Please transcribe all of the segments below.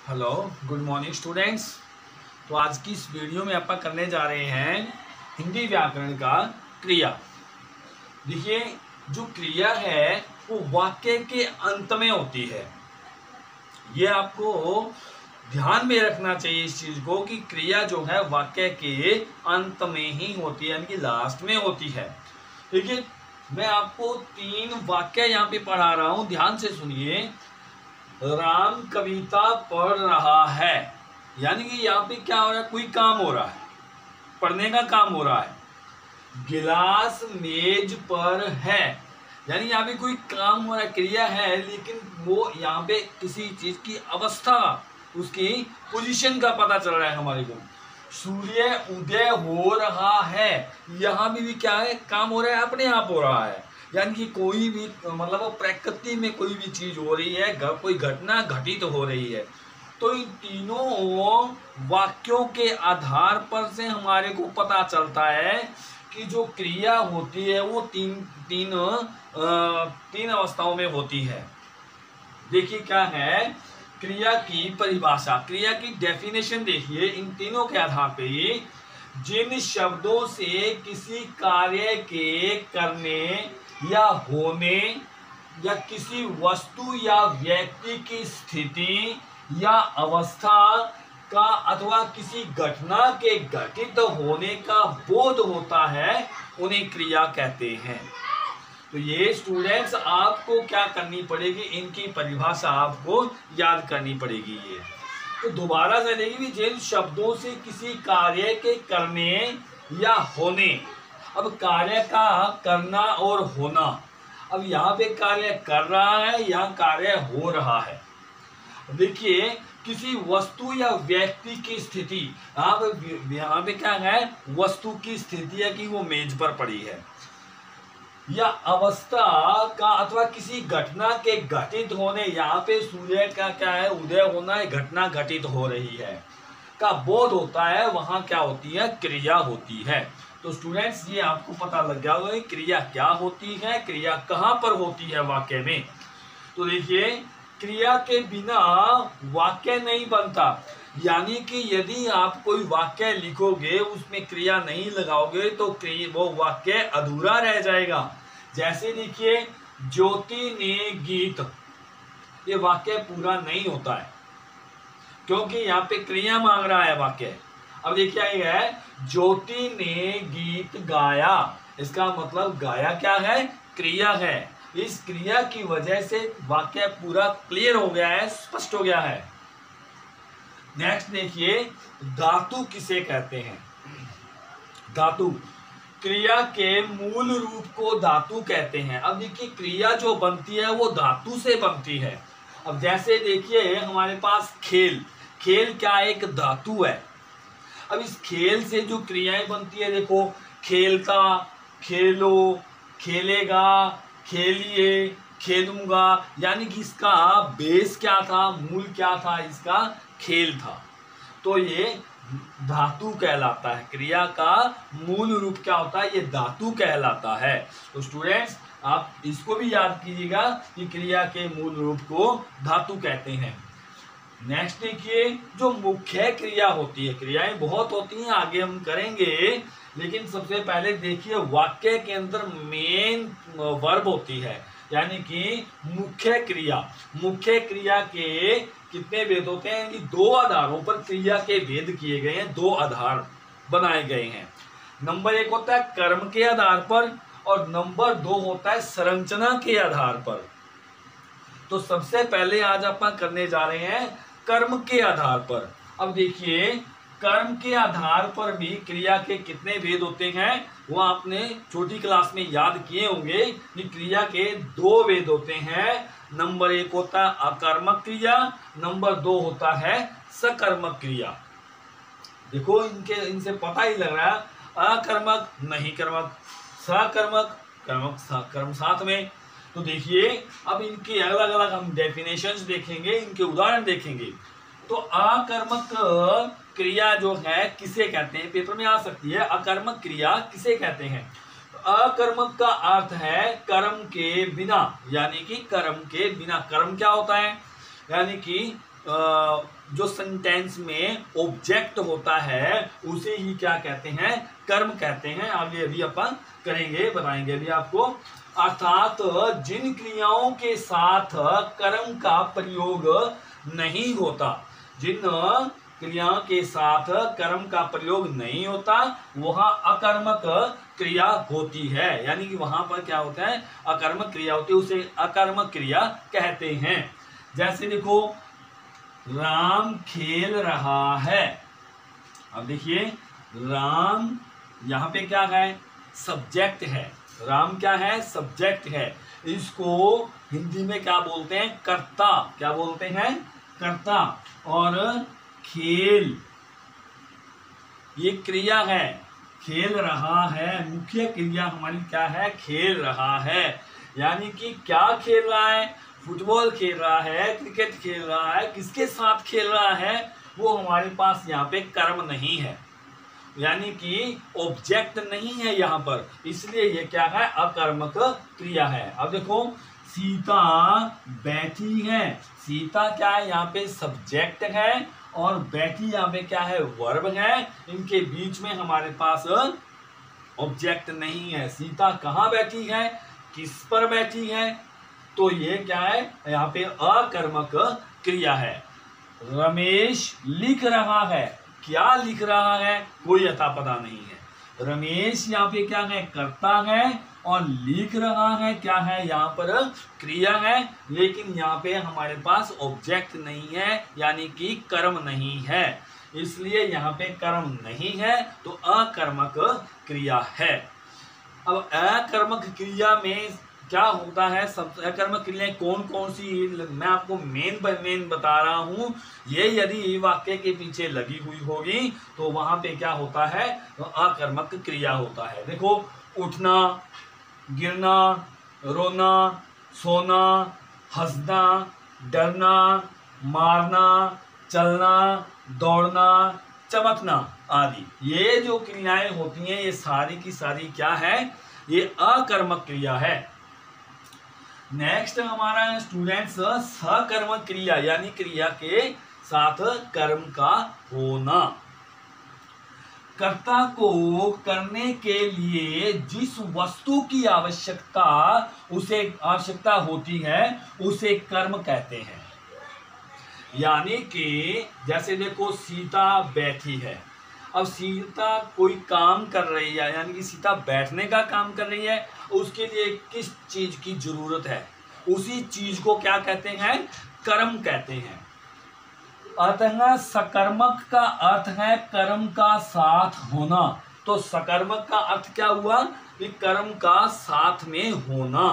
Hello, good morning students. तो आज की इस वीडियो में अपन करने जा रहे हैं हिंदी व्याकरण का क्रिया। देखिए, जो क्रिया है वो वाक्य के अंत में होती है। ये आपको ध्यान में रखना चाहिए इस चीज को कि क्रिया जो है वाक्य के अंत में ही होती है, यानी कि लास्ट में होती है। देखिए, मैं आपको 3 वाक्य यहाँ पे पढ़ा रहा हूँ, ध्यान से सुनिए। राम कविता पढ़ रहा है, यानी कि यहाँ पे क्या हो रहा है, कोई काम हो रहा है, पढ़ने का काम हो रहा है। गिलास मेज पर है, यानी यहाँ पे कोई काम हो रहा है, क्रिया है, लेकिन वो यहाँ पे किसी चीज की अवस्था, उसकी पोजीशन का पता चल रहा है हमारे को। सूर्य उदय हो रहा है, यहाँ भी क्या है, काम हो रहा है, अपने आप हो रहा है, यानी कि कोई भी मतलब वो प्रकृति में कोई भी चीज हो रही है, कोई घटना घटित हो रही है। तो इन तीनों वाक्यों के आधार पर से हमारे को पता चलता है कि जो क्रिया होती है वो तीन अवस्थाओं में होती है। देखिए क्या है क्रिया की परिभाषा, क्रिया की डेफिनेशन देखिए। इन तीनों के आधार पे ही जिन शब्दों से किसी कार्य के करने या होने या किसी वस्तु या व्यक्ति की स्थिति या अवस्था का अथवा किसी घटना के घटित होने का बोध होता है, उन्हें क्रिया कहते हैं। तो ये स्टूडेंट्स आपको क्या करनी पड़ेगी, इनकी परिभाषा आपको याद करनी पड़ेगी। ये तो दोबारा से देखिए, जिन शब्दों से किसी कार्य के करने या होने, अब कार्य का करना और होना, अब यहाँ पे कार्य कर रहा है, यहाँ कार्य हो रहा है। देखिए, किसी वस्तु या व्यक्ति की स्थिति, यहाँ पे क्या है, वस्तु की स्थिति है कि वो मेज पर पड़ी है, या अवस्था का अथवा किसी घटना के घटित होने, यहाँ पे सूर्य का क्या है, उदय होना है, घटना घटित हो रही है का बोध होता है, वहां क्या होती है, क्रिया होती है। तो स्टूडेंट्स ये आपको पता लग गया होगा क्रिया क्या होती है, क्रिया कहाँ पर होती है वाक्य में। तो देखिए, क्रिया के बिना वाक्य नहीं बनता, यानी कि यदि आप कोई वाक्य लिखोगे उसमें क्रिया नहीं लगाओगे तो वो वाक्य अधूरा रह जाएगा। जैसे देखिए, ज्योति ने गीत, ये वाक्य पूरा नहीं होता है क्योंकि यहाँ पे क्रिया मांग रहा है वाक्य। अब देखिए ये है, ज्योति ने गीत गाया, इसका मतलब गाया क्या है, क्रिया है। इस क्रिया की वजह से वाक्य पूरा क्लियर हो गया है, स्पष्ट हो गया है। नेक्स्ट देखिए, धातु किसे कहते हैं। धातु, क्रिया के मूल रूप को धातु कहते हैं। अब देखिए, क्रिया जो बनती है वो धातु से बनती है। अब जैसे देखिए हमारे पास खेल, खेल क्या एक धातु है। अब इस खेल से जो क्रियाएं बनती है, देखो, खेलता, खेलो, खेलेगा, खेलिए, खेलूंगा, यानी कि इसका बेस क्या था, मूल क्या था, इसका खेल था। तो ये धातु कहलाता है। क्रिया का मूल रूप क्या होता है, ये धातु कहलाता है। तो स्टूडेंट्स आप इसको भी याद कीजिएगा कि क्रिया के मूल रूप को धातु कहते हैं। नेक्स्ट देखिए, जो मुख्य क्रिया होती है, क्रियाएं बहुत होती हैं, आगे हम करेंगे, लेकिन सबसे पहले देखिए वाक्य के अंदर मेन वर्ब होती है, यानी कि मुख्य क्रिया। मुख्य क्रिया के कितने भेद होते हैं, कि 2 आधारों पर क्रिया के भेद किए गए हैं, 2 आधार बनाए गए हैं। नंबर 1 होता है कर्म के आधार पर और नंबर 2 होता है संरचना के आधार पर। तो सबसे पहले आज अपन करने जा रहे हैं कर्म के आधार पर। अब देखिए, कर्म के आधार पर भी क्रिया के कितने भेद होते हैं वो आपने छोटी क्लास में याद किए होंगे कि क्रिया के 2 भेद होते हैं। नंबर 1 होता है अकर्मक क्रिया, नंबर 2 होता है सकर्मक क्रिया। देखो, इनसे पता ही लग रहा है, अकर्मक नहीं कर्मक, सकर्मक कर्मक कर्म साथ में। तो देखिए, अब इनके अलग अलग हम डेफिनेशंस देखेंगे, इनके उदाहरण देखेंगे। तो अकर्मक क्रिया जो है किसे कहते हैं, पेपर में आ सकती है, अकर्मक क्रिया किसे कहते हैं। तो अकर्मक का अर्थ है कर्म के बिना, यानी कि कर्म के बिना। कर्म क्या होता है, यानी कि जो सेंटेंस में ऑब्जेक्ट होता है उसे ही क्या कहते हैं, कर्म कहते हैं। आगे अभी अपन करेंगे, बताएंगे अभी आपको। अर्थात जिन क्रियाओं के साथ कर्म का प्रयोग नहीं होता, जिन क्रियाओं के साथ कर्म का प्रयोग नहीं होता, वहां अकर्मक क्रिया होती है। यानी कि वहां पर क्या होता है, अकर्मक क्रिया होती है, उसे अकर्मक क्रिया कहते हैं। जैसे देखो, राम खेल रहा है। अब देखिए, राम यहाँ पे क्या है, सब्जेक्ट है। राम क्या है, सब्जेक्ट है। इसको हिंदी में क्या बोलते हैं, कर्ता। क्या बोलते हैं, कर्ता। और खेल ये क्रिया है, खेल रहा है, मुख्य क्रिया हमारी क्या है, खेल रहा है। यानी कि क्या खेल रहा है, फुटबॉल खेल रहा है, क्रिकेट खेल रहा है, किसके साथ खेल रहा है, वो हमारे पास यहाँ पे कर्म नहीं है, यानी कि ऑब्जेक्ट नहीं है यहाँ पर, इसलिए ये क्या है, अकर्मक क्रिया है। अब देखो, सीता बैठी है। सीता क्या है, यहाँ पे सब्जेक्ट है, और बैठी यहाँ पे क्या है, वर्ब है। इनके बीच में हमारे पास ऑब्जेक्ट नहीं है। सीता कहाँ बैठी है, किस पर बैठी है, तो ये क्या है, यहाँ पे अकर्मक क्रिया है। रमेश लिख रहा है। क्या लिख रहा है, कोई अता पता नहीं है। रमेश यहाँ पे क्या है, कर्ता है, और लिख रहा है क्या है, यहाँ पर क्रिया है। लेकिन यहाँ पे हमारे पास ऑब्जेक्ट नहीं है, यानी कि कर्म नहीं है, इसलिए यहाँ पे कर्म नहीं है, तो अकर्मक क्रिया है। अब अकर्मक क्रिया में क्या होता है, सब अकर्मक क्रियाएं कौन कौन सी, मैं आपको मेन बाय मेन बता रहा हूं। ये यदि वाक्य के पीछे लगी हुई होगी तो वहां पे क्या होता है, तो अकर्मक क्रिया होता है। देखो, उठना, गिरना, रोना, सोना, हंसना, डरना, मारना, चलना, दौड़ना, चमकना आदि, ये जो क्रियाएं होती हैं ये सारी की सारी क्या है, ये अकर्मक क्रिया है। नेक्स्ट हमारा है स्टूडेंट्स, सकर्मक क्रिया, यानी क्रिया के साथ कर्म का होना। कर्ता को करने के लिए जिस वस्तु की आवश्यकता होती है उसे कर्म कहते हैं। यानी कि जैसे देखो, सीता बैठी है। अब सीता कोई काम कर रही है, यानी कि सीता बैठने का काम कर रही है, उसके लिए किस चीज की जरूरत है, उसी चीज को क्या कहते हैं, कर्म कहते हैं। अतः सकर्मक का अर्थ है कर्म का साथ होना। तो सकर्मक का अर्थ क्या हुआ, कि कर्म का साथ में होना।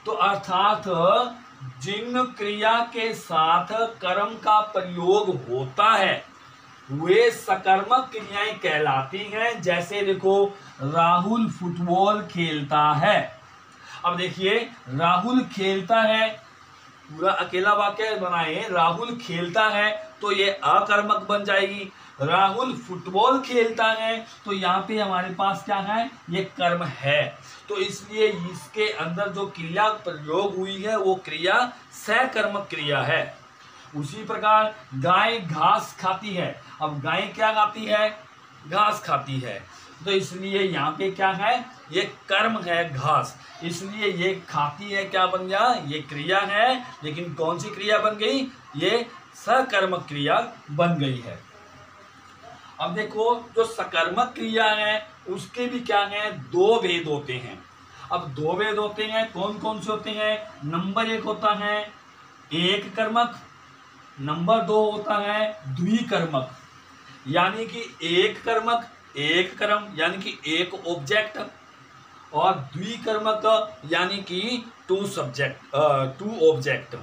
तो अर्थात जिन क्रिया के साथ कर्म का प्रयोग होता है वे सकर्मक क्रियाएं कहलाती हैं। जैसे देखो, राहुल फुटबॉल खेलता है। अब देखिए, राहुल खेलता है, पूरा अकेला वाक्य बनाए, राहुल खेलता है तो ये अकर्मक बन जाएगी। राहुल फुटबॉल खेलता है तो यहाँ पे हमारे पास क्या है, ये कर्म है। तो इसलिए इसके अंदर जो क्रिया प्रयोग हुई है वो क्रिया सकर्मक क्रिया है। उसी प्रकार गाय घास खाती है। अब गाय क्या खाती है, घास खाती है, तो इसलिए यहाँ पे क्या है, ये कर्म है घास, इसलिए ये खाती है, क्या बन गया, ये क्रिया है। लेकिन कौन सी क्रिया बन गई, ये सकर्मक क्रिया बन गई है। अब देखो, जो सकर्मक क्रिया है उसके भी क्या है, दो भेद होते हैं। अब दो भेद होते हैं, कौन कौन से होते हैं, नंबर एक होता है एक कर्मक, नंबर दो होता है द्विकर्मक। यानी कि एक कर्मक एक कर्म, यानी कि एक ऑब्जेक्ट, और द्विकर्मक यानी कि टू ऑब्जेक्ट।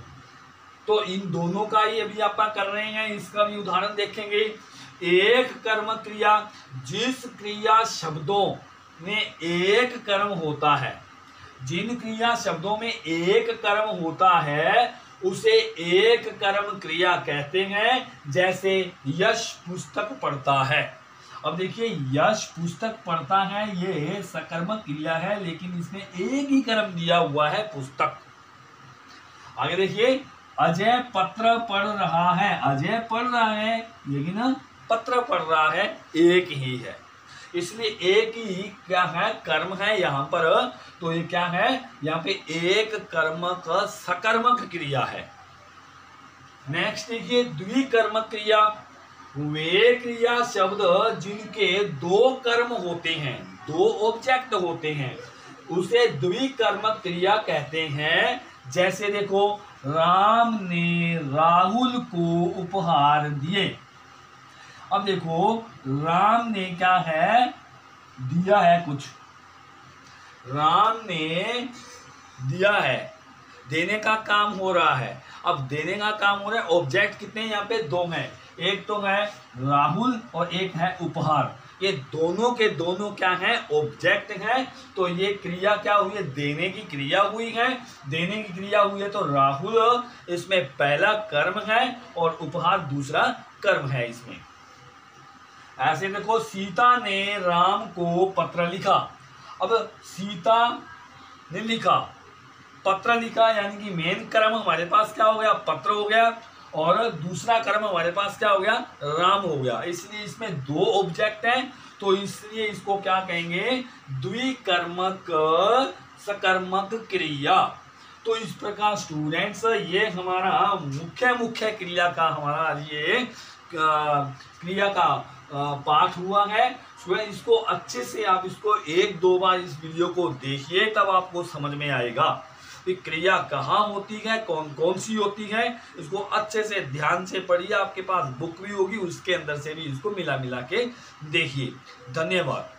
तो इन दोनों का ही अभी आप कर रहे हैं, इसका भी उदाहरण देखेंगे। एक कर्म क्रिया, जिस क्रिया शब्दों में एक कर्म होता है, जिन क्रिया शब्दों में एक कर्म होता है उसे एक कर्म क्रिया कहते हैं। जैसे यश पुस्तक पढ़ता है। अब देखिए, यश पुस्तक पढ़ता है, ये सकर्मक क्रिया है, लेकिन इसमें एक ही कर्म दिया हुआ है, पुस्तक। आगे देखिए, अजय पत्र पढ़ रहा है, अजय पढ़ रहा है, लेकिन पत्र पढ़ रहा है एक ही है, इसलिए एक ही क्या है, कर्म है यहाँ पर। तो ये क्या है, यहाँ पे एक कर्म का सकर्मक क्रिया है। नेक्स्ट देखिए द्विकर्मक क्रिया, वे क्रिया शब्द जिनके दो कर्म होते हैं, दो ऑब्जेक्ट होते हैं, उसे द्विकर्मक क्रिया कहते हैं। जैसे देखो, राम ने राहुल को उपहार दिए। अब देखो, राम ने क्या है, दिया है कुछ, राम ने दिया है, देने का काम हो रहा है। अब देने का काम हो रहा है, ऑब्जेक्ट कितने यहाँ पे, दो हैं, एक तो है राहुल और एक है उपहार। ये दोनों के दोनों क्या हैं, ऑब्जेक्ट हैं। तो ये क्रिया क्या हुई है, देने की क्रिया हुई है। देने की क्रिया हुई है तो राहुल इसमें पहला कर्म है और उपहार दूसरा कर्म है इसमें। ऐसे देखो, सीता ने राम को पत्र लिखा। अब सीता ने लिखा, पत्र लिखा, यानी कि मेन कर्म हमारे पास क्या हो गया, पत्र हो गया, और दूसरा कर्म हमारे पास क्या हो गया, राम हो गया। इसलिए इसमें दो ऑब्जेक्ट हैं, तो इसलिए इसको क्या कहेंगे, द्विकर्मक सकर्मक क्रिया। तो इस प्रकार स्टूडेंट्स, ये हमारा मुख्य क्रिया का हमारा ये क्रिया का पाठ हुआ है। इसको अच्छे से आप इसको एक दो बार इस वीडियो को देखिए, तब आपको समझ में आएगा कि क्रिया कहाँ होती है, कौन कौन सी होती है। इसको अच्छे से ध्यान से पढ़िए, आपके पास बुक भी होगी, उसके अंदर से भी इसको मिला के देखिए। धन्यवाद।